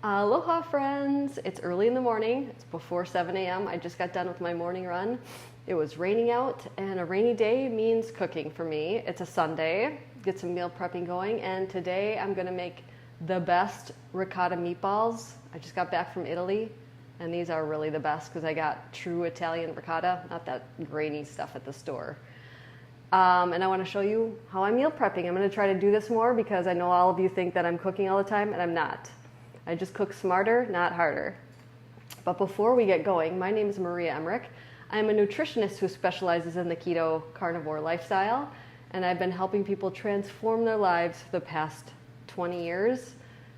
Aloha friends! It's early in the morning. It's before 7 a.m. I just got done with my morning run. It was raining out, and a rainy day means cooking for me. It's a Sunday, get some meal prepping going, and today I'm gonna make the best ricotta meatballs. I just got back from Italy, and these are really the best because I got true Italian ricotta, not that grainy stuff at the store. And I want to show you how I'm meal prepping. I'm going to try to do this more because I know all of you think that I'm cooking all the time, and I'm not. I just cook smarter, not harder. But before we get going, my name is Maria Emmerich. I'm a nutritionist who specializes in the keto carnivore lifestyle, and I've been helping people transform their lives for the past 20 years.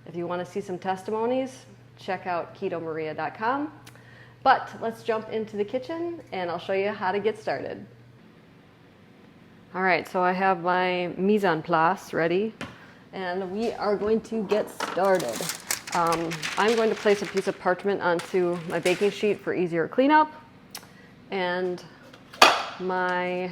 If you want to see some testimonies, check out ketomaria.com. But let's jump into the kitchen, and I'll show you how to get started. All right, so I have my mise en place ready, and we are going to get started. I'm going to place a piece of parchment onto my baking sheet for easier cleanup, and my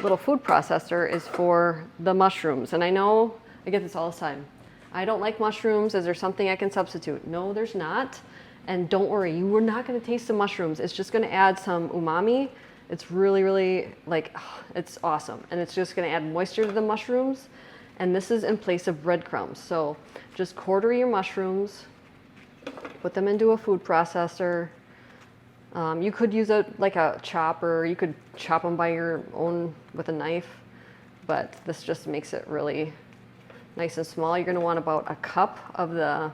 little food processor is for the mushrooms. And I know I get this all the time. I don't like mushrooms. Is there something I can substitute? No, there's not. And don't worry, you are not going to taste the mushrooms. It's just going to add some umami. It's really, really, it's awesome. And it's just going to add moisture to the mushrooms. And this is in place of breadcrumbs. So just quarter your mushrooms, put them into a food processor. You could use a chopper. You could chop them by your own with a knife. But this just makes it really nice and small. You're going to want about a cup of the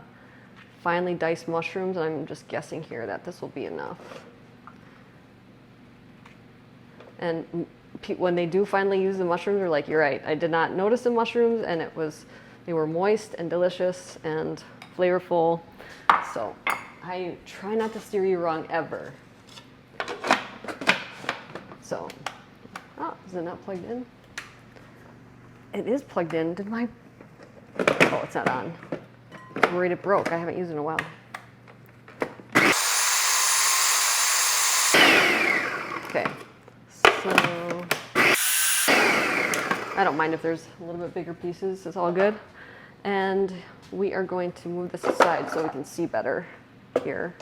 finely diced mushrooms. I'm just guessing here that this will be enough. And when they do finally use the mushrooms, they're like, you're right, I did not notice the mushrooms, and they were moist and delicious and flavorful. So I try not to steer you wrong ever. So, is it not plugged in? It is plugged in. Oh, it's not on. I'm worried it broke. I haven't used it in a while. Okay. So I don't mind if there's a little bit bigger pieces, it's all good. And we are going to move this aside so we can see better here.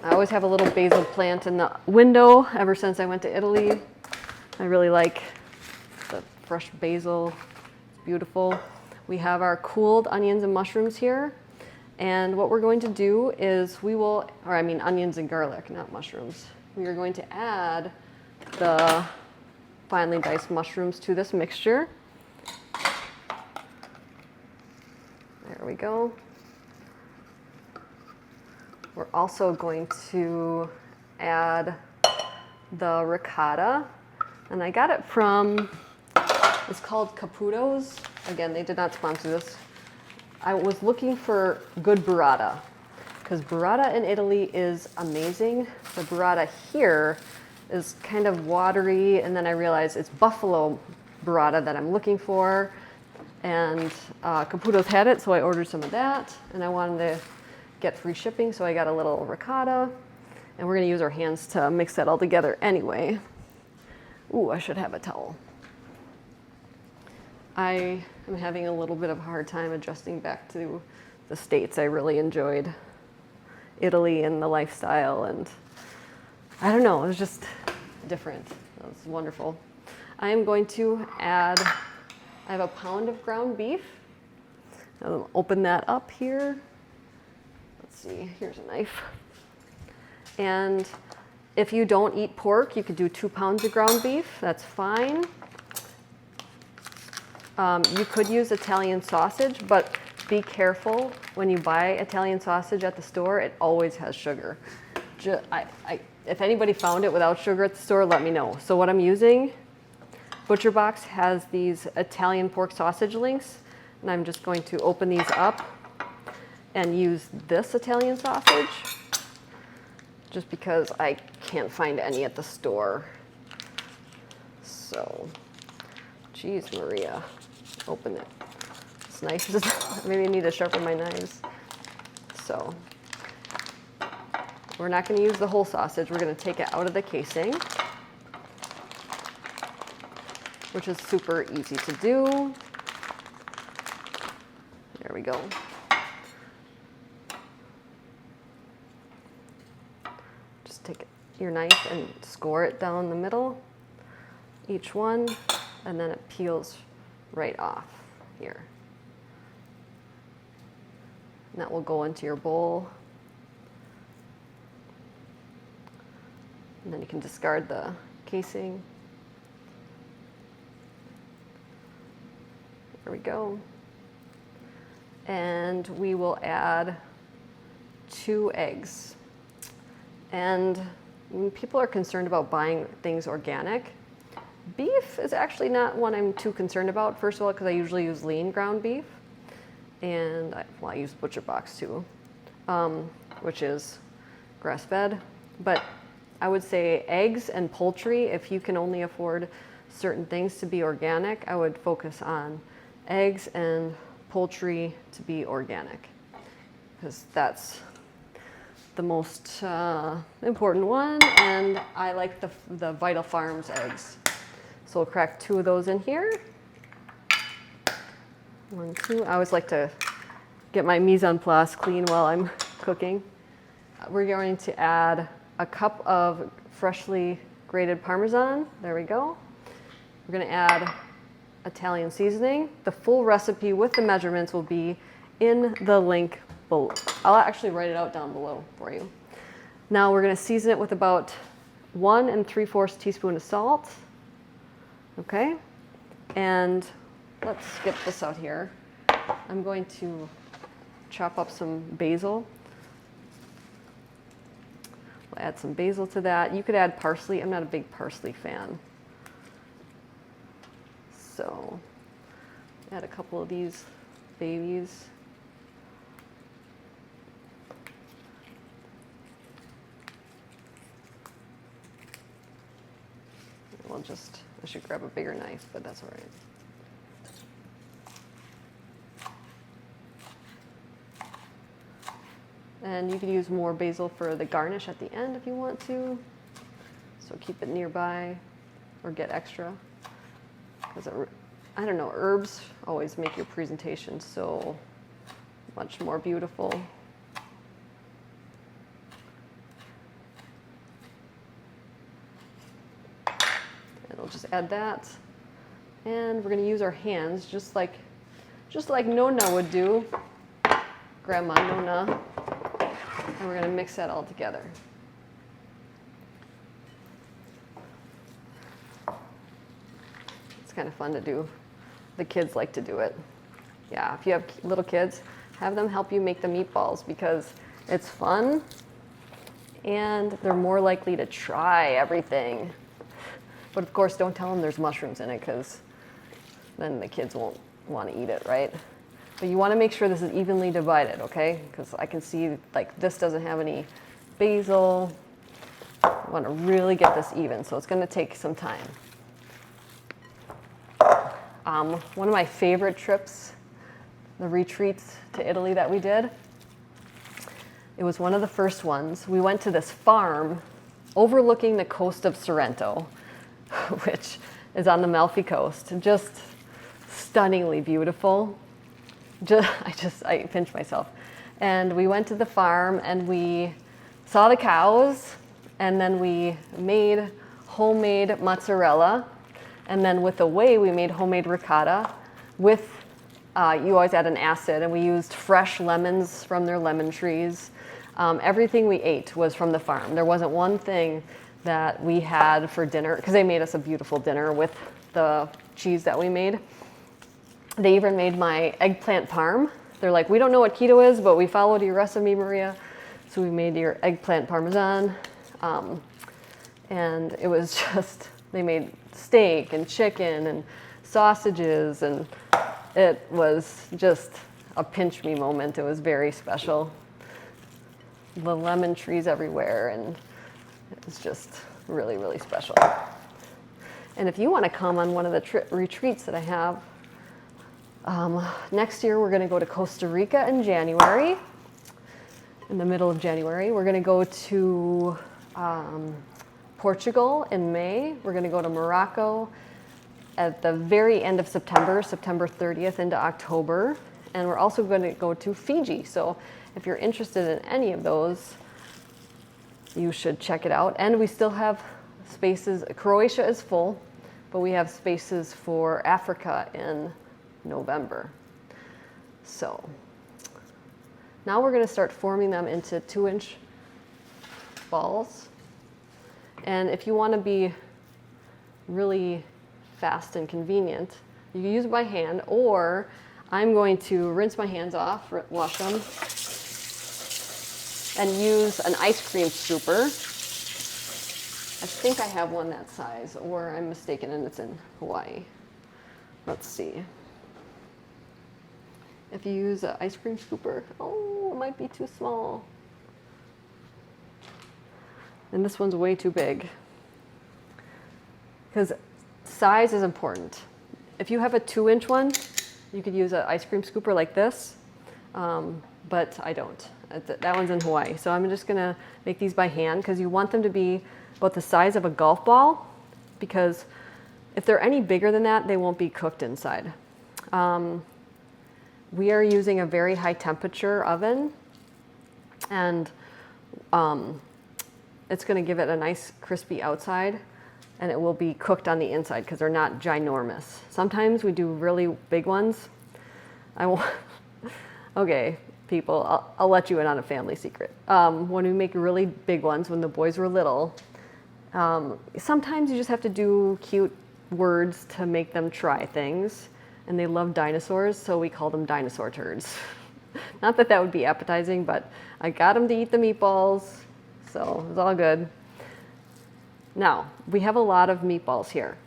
I always have a little basil plant in the window ever since I went to Italy. I really like the fresh basil, it's beautiful. We have our cooled onions and mushrooms here. And what we're going to do is onions and garlic, not mushrooms. We are going to add the finely diced mushrooms to this mixture. There we go. We're also going to add the ricotta. And I got it from, it's called Caputo's. Again, they did not sponsor this. I was looking for good burrata, because burrata in Italy is amazing. The burrata here is kind of watery, and then I realized it's buffalo burrata that I'm looking for. And Caputo's had it, so I ordered some of that, and I wanted to get free shipping, so I got a little ricotta. And we're gonna use our hands to mix that all together anyway. Ooh, I should have a towel. I am having a little bit of a hard time adjusting back to the States. I really enjoyed Italy and the lifestyle, and I don't know, it was just different. It was wonderful. I am going to add, I have a pound of ground beef. I'll open that up here. Let's see, here's a knife. And if you don't eat pork, you could do 2 pounds of ground beef, that's fine. You could use Italian sausage, but be careful when you buy Italian sausage at the store, it always has sugar. If anybody found it without sugar at the store, let me know. So what I'm using, Butcher Box has these Italian pork sausage links, and I'm just going to open these up and use this Italian sausage, just because I can't find any at the store. So, geez, Maria. Open it. It's nice. Maybe I need to sharpen my knives. So we're not going to use the whole sausage. We're going to take it out of the casing, which is super easy to do. There we go. Just take your knife and score it down the middle, each one, and then it peels right off here. And that will go into your bowl. And then you can discard the casing. There we go. And we will add 2 eggs. And when people are concerned about buying things organic, beef is actually not one I'm too concerned about. First of all, because I usually use lean ground beef. And I use butcher box too, which is grass-fed. But I would say eggs and poultry, if you can only afford certain things to be organic, I would focus on eggs and poultry to be organic, because that's the most important one. And I like the Vital Farms eggs. So we'll crack 2 of those in here. 1, 2. I always like to get my mise en place clean while I'm cooking. We're going to add a cup of freshly grated parmesan. There we go. We're going to add Italian seasoning. The full recipe with the measurements will be in the link below. I'll actually write it out down below for you. Now we're going to season it with about 1 3/4 teaspoon of salt. Okay, and let's get this out here. I'm going to chop up some basil. We'll add some basil to that. You could add parsley. I'm not a big parsley fan. So add a couple of these babies. We'll just, I should grab a bigger knife, but that's all right. And you can use more basil for the garnish at the end if you want to. So keep it nearby or get extra. Because I don't know, herbs always make your presentation so much more beautiful. And we'll just add that. And we're going to use our hands just like Nona would do, Grandma Nona. And we're going to mix that all together. It's kind of fun to do. The kids like to do it. Yeah, if you have little kids, have them help you make the meatballs because it's fun and they're more likely to try everything. But of course, don't tell them there's mushrooms in it because then the kids won't want to eat it, right? But you want to make sure this is evenly divided, okay? Because I can see like this doesn't have any basil. I want to really get this even, so it's going to take some time. One of my favorite trips, the retreats to Italy that we did, it was one of the first ones. We went to this farm overlooking the coast of Sorrento, which is on the Amalfi Coast. Just stunningly beautiful. I pinched myself. And we went to the farm and we saw the cows, and then we made homemade mozzarella. And then with the whey, we made homemade ricotta with, you always add an acid, and we used fresh lemons from their lemon trees. Everything we ate was from the farm. There wasn't one thing that we had for dinner, because they made us a beautiful dinner with the cheese that we made. They even made my eggplant parm. They're like, we don't know what keto is, but we followed your recipe, Maria. So we made your eggplant parmesan. And it was just, they made steak and chicken and sausages, and it was just a pinch me moment. It was very special. The lemon trees everywhere, and it was just really, really special. And if you want to come on one of the retreats that I have, next year we're going to go to Costa Rica in January, in the middle of January. We're going to go to Portugal in May. We're going to go to Morocco at the very end of September, September 30th into October. and we're also going to go to Fiji. So if you're interested in any of those, you should check it out. And we still have spaces. Croatia is full, but we have spaces for Africa in November. So now we're going to start forming them into 2-inch balls. And if you want to be really fast and convenient, you can use it by hand, or I'm going to rinse my hands off, wash them, and use an ice cream scooper. I think I have one that size, or I'm mistaken and it's in Hawaii. Let's see. If you use an ice cream scooper, oh, it might be too small. And this one's way too big. Because size is important. If you have a 2-inch one, you could use an ice cream scooper like this, but I don't. That one's in Hawaii. So I'm just gonna make these by hand because you want them to be about the size of a golf ball, because if they're any bigger than that, they won't be cooked inside. We are using a very high temperature oven, and it's gonna give it a nice crispy outside, and it will be cooked on the inside because they're not ginormous. Sometimes we do really big ones. Okay, people, I'll let you in on a family secret. When we make really big ones, when the boys were little, sometimes you just have to do cute words to make them try things. And they love dinosaurs, so we call them dinosaur turds. Not that that would be appetizing, but I got them to eat the meatballs, so it's all good. Now, we have a lot of meatballs here.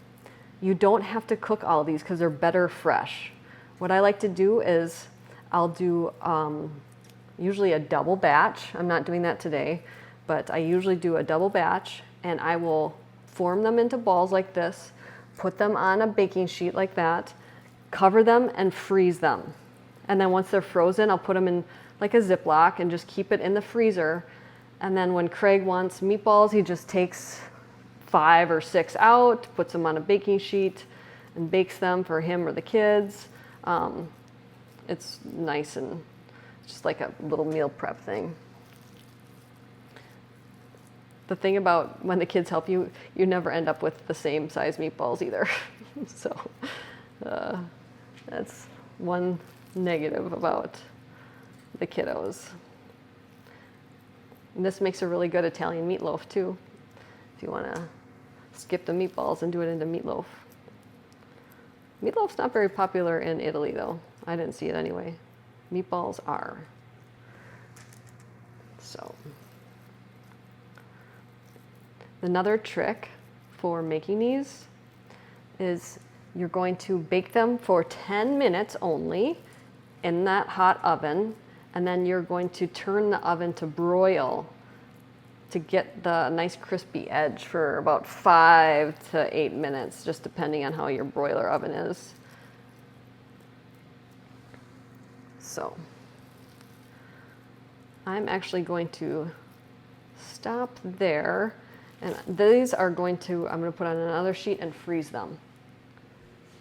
You don't have to cook all of these because they're better fresh. What I like to do is I'll do usually a double batch. I'm not doing that today, but I usually do a double batch, and I will form them into balls like this, put them on a baking sheet like that, cover them and freeze them. And then once they're frozen, I'll put them in like a Ziploc and just keep it in the freezer. And then when Craig wants meatballs, he just takes 5 or 6 out, puts them on a baking sheet, and bakes them for him or the kids. It's nice and just like a little meal prep thing. The thing about when the kids help you, you never end up with the same size meatballs either. So that's one negative about the kiddos. And this makes a really good Italian meatloaf too, if you want to skip the meatballs and do it into meatloaf. Meatloaf's not very popular in Italy though. I didn't see it anyway. Meatballs are. So another trick for making these is you're going to bake them for 10 minutes only in that hot oven, and then you're going to turn the oven to broil to get the nice crispy edge for about 5 to 8 minutes, just depending on how your broiler oven is. So I'm actually going to stop there, and these are I'm going to put on another sheet and freeze them.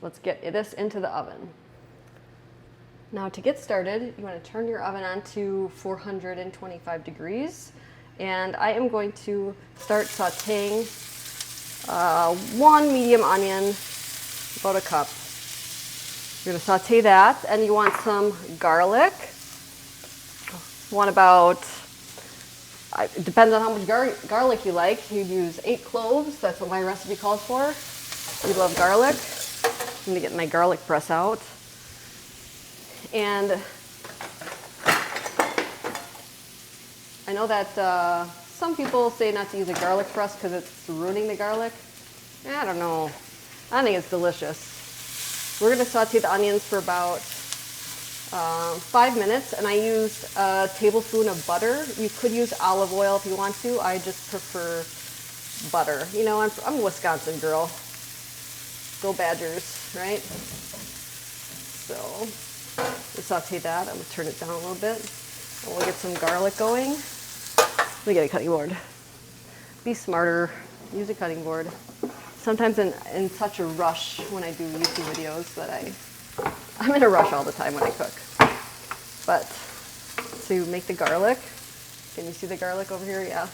Let's get this into the oven. Now to get started, you want to turn your oven on to 425 degrees. And I am going to start sauteing 1 medium onion, about a cup. You're going to saute that, and you want some garlic. Want about, it depends on how much garlic you like. You'd use 8 cloves, that's what my recipe calls for. We love garlic. I'm going to get my garlic press out. And I know that some people say not to use a garlic press because it's ruining the garlic. I don't know. I think it's delicious. We're going to saute the onions for about 5 minutes, and I used a tablespoon of butter. You could use olive oil if you want to. I just prefer butter. You know, I'm a Wisconsin girl. Go Badgers, right? So we'll saute that. I'm going to turn it down a little bit. And we'll get some garlic going. Let me get a cutting board. Be smarter. Use a cutting board. Sometimes in such a rush when I do YouTube videos that I'm in a rush all the time when I cook. But to make the garlic, can you see the garlic over here? Yeah.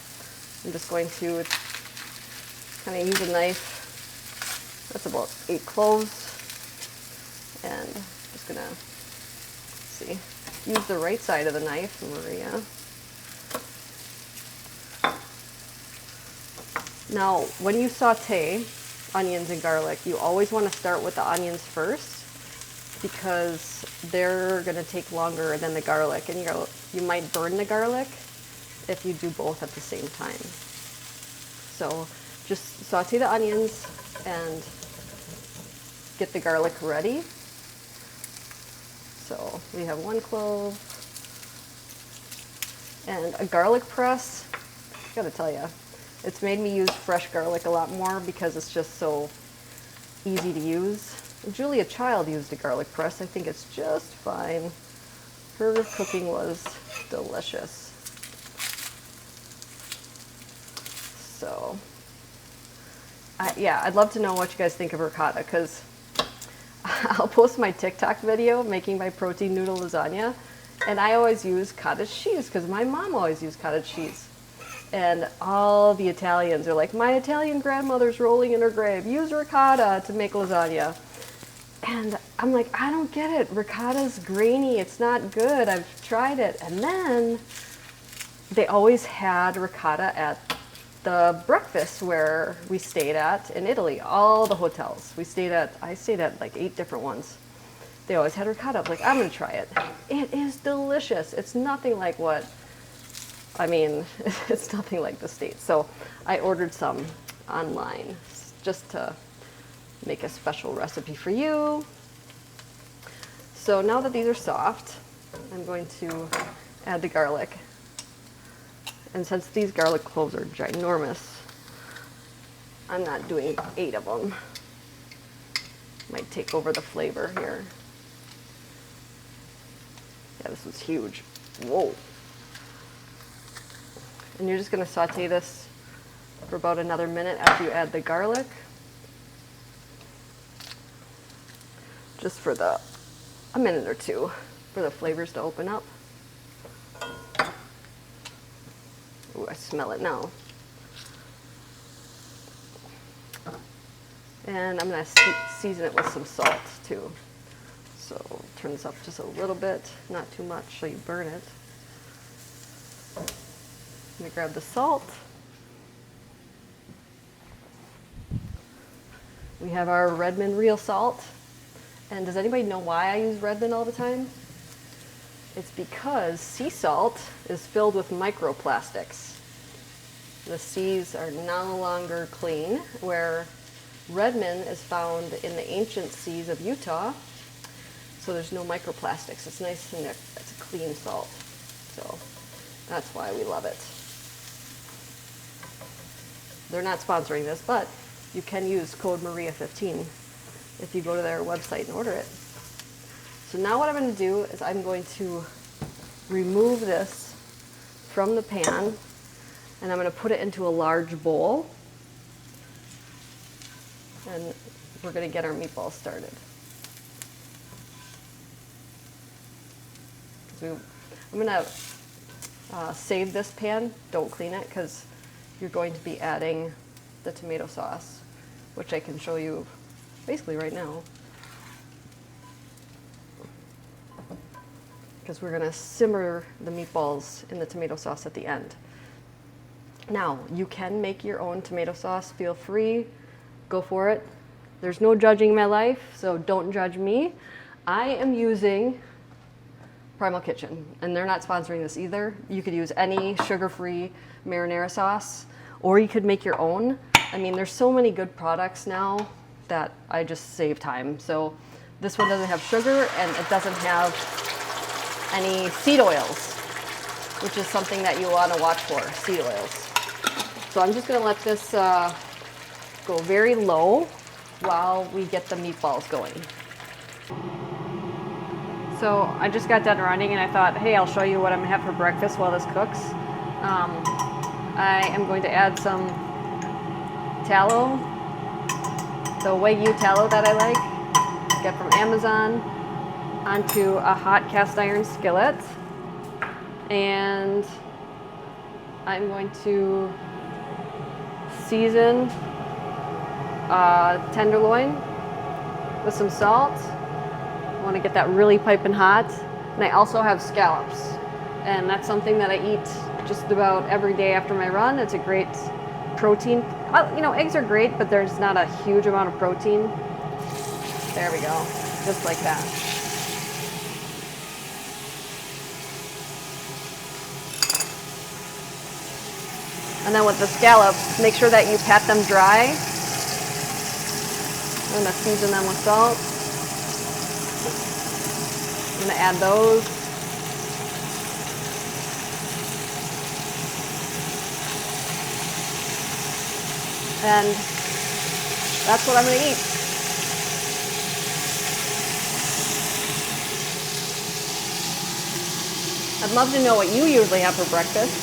I'm just going to kind of use a knife. That's about 8 cloves. And just gonna, see, use the right side of the knife, Maria. Now, when you saute onions and garlic, you always want to start with the onions first because they're going to take longer than the garlic, and you might burn the garlic if you do both at the same time. So just saute the onions and get the garlic ready. So we have 1 clove and a garlic press. I gotta tell you, it's made me use fresh garlic a lot more because it's just so easy to use. Julia Child used a garlic press. I think it's just fine. Her cooking was delicious. So, yeah, I'd love to know what you guys think of ricotta, because I'll post my TikTok video making my protein noodle lasagna, and I always use cottage cheese because my mom always used cottage cheese. And all the Italians are like, my Italian grandmother's rolling in her grave. Use ricotta to make lasagna. And I'm like, I don't get it. Ricotta's grainy. It's not good. I've tried it. And then they always had ricotta at the breakfast where we stayed at in Italy. All the hotels I stayed at like 8 different ones. They always had ricotta. I was like, I'm going to try it. It is delicious. It's nothing like it's nothing like the States. So I ordered some online just to make a special recipe for you. So now that these are soft, I'm going to add the garlic. And since these garlic cloves are ginormous, I'm not doing 8 of them. Might take over the flavor here. Yeah, this was huge. Whoa. And you're just going to saute this for about another minute after you add the garlic. Just for a minute or 2 for the flavors to open up. Ooh, I smell it now. And I'm going to season it with some salt too. So turn this up just a little bit, not too much so you burn it. I'm going to grab the salt. We have our Redmond Real salt. And does anybody know why I use Redmond all the time? It's because sea salt is filled with microplastics. The seas are no longer clean, where Redmond is found in the ancient seas of Utah. So there's no microplastics. It's nice and it's a clean salt. So that's why we love it. They're not sponsoring this, but you can use code Maria15 if you go to their website and order it. So now what I'm going to do is I'm going to remove this from the pan, and I'm going to put it into a large bowl, and we're going to get our meatballs started. I'm going to save this pan, don't clean it, because you're going to be adding the tomato sauce, which I can show you basically right now. Because we're going to simmer the meatballs in the tomato sauce at the end. Now, you can make your own tomato sauce. Feel free. Go for it. There's no judging in my life, so don't judge me. I am using Primal Kitchen, and they're not sponsoring this either. You could use any sugar-free marinara sauce, or you could make your own. I mean, there's so many good products now that I just save time. So this one doesn't have sugar, and it doesn't have any seed oils, which is something that you want to watch for, seed oils. So I'm just going to let this go very low while we get the meatballs going. So I just got done running, and I thought, hey, I'll show you what I'm going to have for breakfast while this cooks. I am going to add some tallow, the Wagyu tallow that I like, get from Amazon. onto a hot cast iron skillet, and I'm going to season tenderloin with some salt. I want to get that really piping hot. And I also have scallops, and that's something that I eat just about every day after my run. It's a great protein. You know, eggs are great, but there's not a huge amount of protein. There we go, just like that. And then with the scallops, make sure that you pat them dry. I'm gonna season them with salt. I'm gonna add those. And that's what I'm gonna eat. I'd love to know what you usually have for breakfast.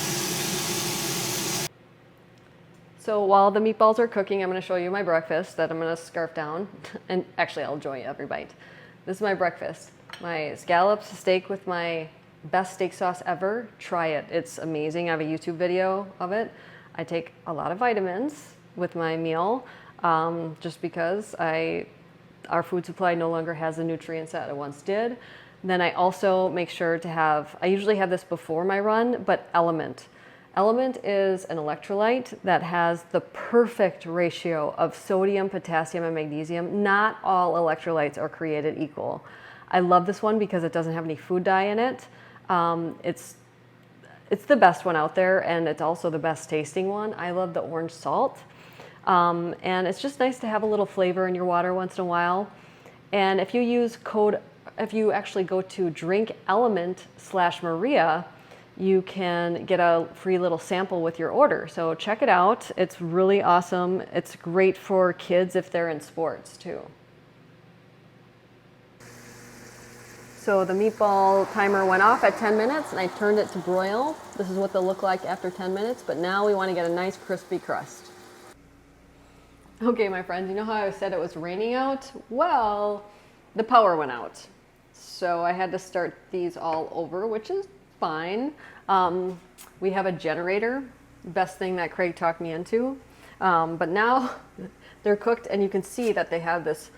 So while the meatballs are cooking, I'm going to show you my breakfast that I'm going to scarf down. And actually, I'll enjoy every bite. This is my breakfast. My scallops steak with my best steak sauce ever. Try it. It's amazing. I have a YouTube video of it. I take a lot of vitamins with my meal just because our food supply no longer has the nutrients that it once did. Then I also make sure to have, I usually have this before my run, but Element. Element is an electrolyte that has the perfect ratio of sodium, potassium, and magnesium. Not all electrolytes are created equal. I love this one because it doesn't have any food dye in it. It's the best one out there, and it's also the best tasting one. I love the orange salt. And it's just nice to have a little flavor in your water once in a while. And if you actually go to drinkelement.com/Maria, you can get a free little sample with your order. So check it out. It's really awesome. It's great for kids if they're in sports too. So the meatball timer went off at 10 minutes and I turned it to broil. This is what they'll look like after 10 minutes, but now we want to get a nice crispy crust. Okay, my friends, you know how I said it was raining out? Well, the power went out. So I had to start these all over, which is fine. We have a generator, best thing that Craig talked me into. But now they're cooked and you can see that they have this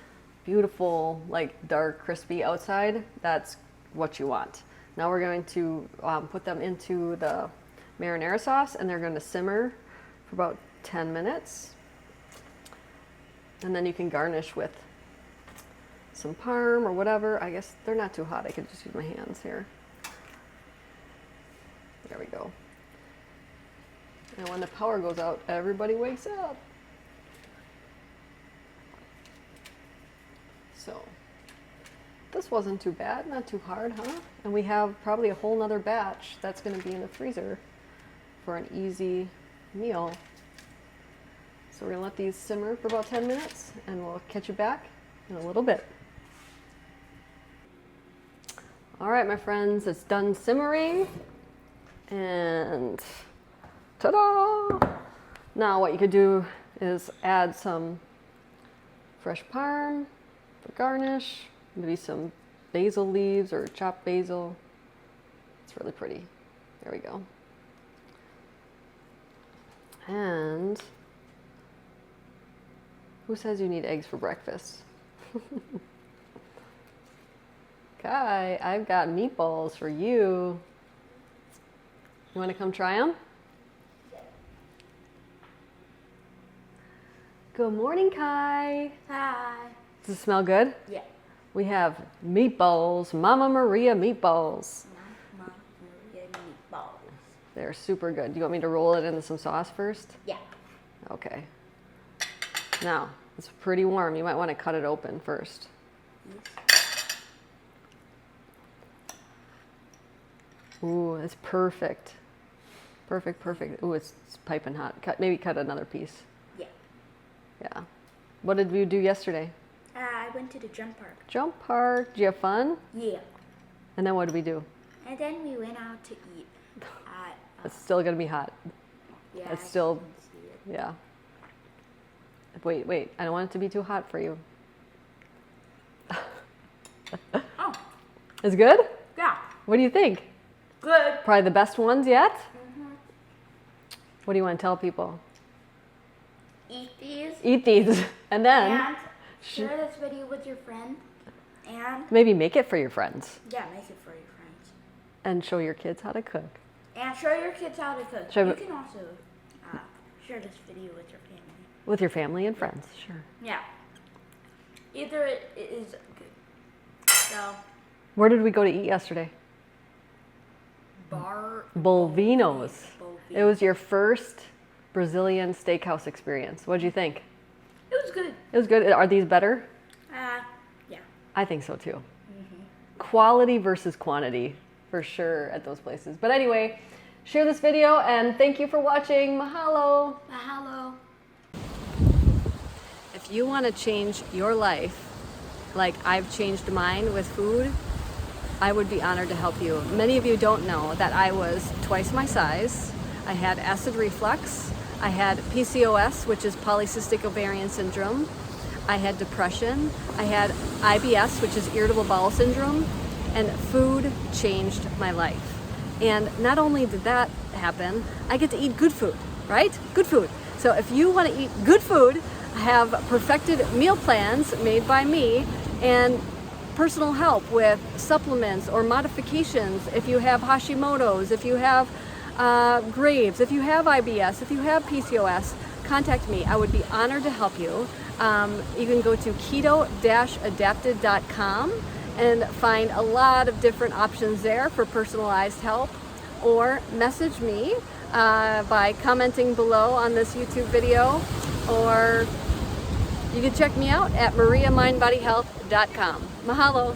beautiful, like dark, crispy outside. That's what you want. Now we're going to put them into the marinara sauce and they're going to simmer for about 10 minutes. And then you can garnish with some parm or whatever. I guess they're not too hot. I could just use my hands here. There we go. And when the power goes out, everybody wakes up. So this wasn't too bad, not too hard, huh? And we have probably a whole nother batch that's going to be in the freezer for an easy meal. So we're going to let these simmer for about 10 minutes and we'll catch you back in a little bit. All right, my friends, it's done simmering. And ta-da! Now what you could do is add some fresh parm for garnish, maybe some basil leaves or chopped basil. It's really pretty. There we go. And who says you need eggs for breakfast? Kai, I've got meatballs for you. You want to come try them? Good morning, Kai. Hi. Does it smell good? Yeah. We have meatballs, Mama Maria meatballs. Mama Maria meatballs. They're super good. Do you want me to roll it into some sauce first? Yeah. Okay. Now, it's pretty warm. You might want to cut it open first. Yes. Ooh, it's perfect. Perfect, perfect. Ooh, it's piping hot. Maybe cut another piece. Yeah. Yeah. What did you do yesterday? I went to the jump park. Jump park. Did you have fun? Yeah. And then what did we do? And then we went out to eat. It's still going to be hot. Yeah. It's still, yeah. Wait. I don't want it to be too hot for you. Oh. Is good? Yeah. What do you think? Good. Probably the best ones yet? What do you want to tell people? Eat these. Eat these. And then And share this video with your friend. And maybe make it for your friends. yeah, make it for your friends. And show your kids how to cook. And show your kids how to cook. Show- You can also share this video with your family. With your family and friends, sure. Yeah. Either it is good. So, Where did we go to eat yesterday? Bolvino's. It was your first Brazilian steakhouse experience. What did you think? It was good. It was good. Are these better? Yeah. I think so too. Quality versus quantity, for sure, at those places. But anyway, share this video and thank you for watching. Mahalo. Mahalo. If you want to change your life like I've changed mine with food, I would be honored to help you. Many of you don't know that I was twice my size. I had acid reflux. I had PCOS, which is polycystic ovarian syndrome. I had depression. I had IBS, which is irritable bowel syndrome. And food changed my life. And not only did that happen, I get to eat good food, right? Good food. So if you want to eat good food, I have perfected meal plans made by me and personal help with supplements or modifications if you have Hashimoto's, if you have Graves, if you have IBS, if you have PCOS, contact me. I would be honored to help you. You can go to keto-adapted.com and find a lot of different options there for personalized help, or message me by commenting below on this YouTube video, or you can check me out at mariamindbodyhealth.com. Mahalo.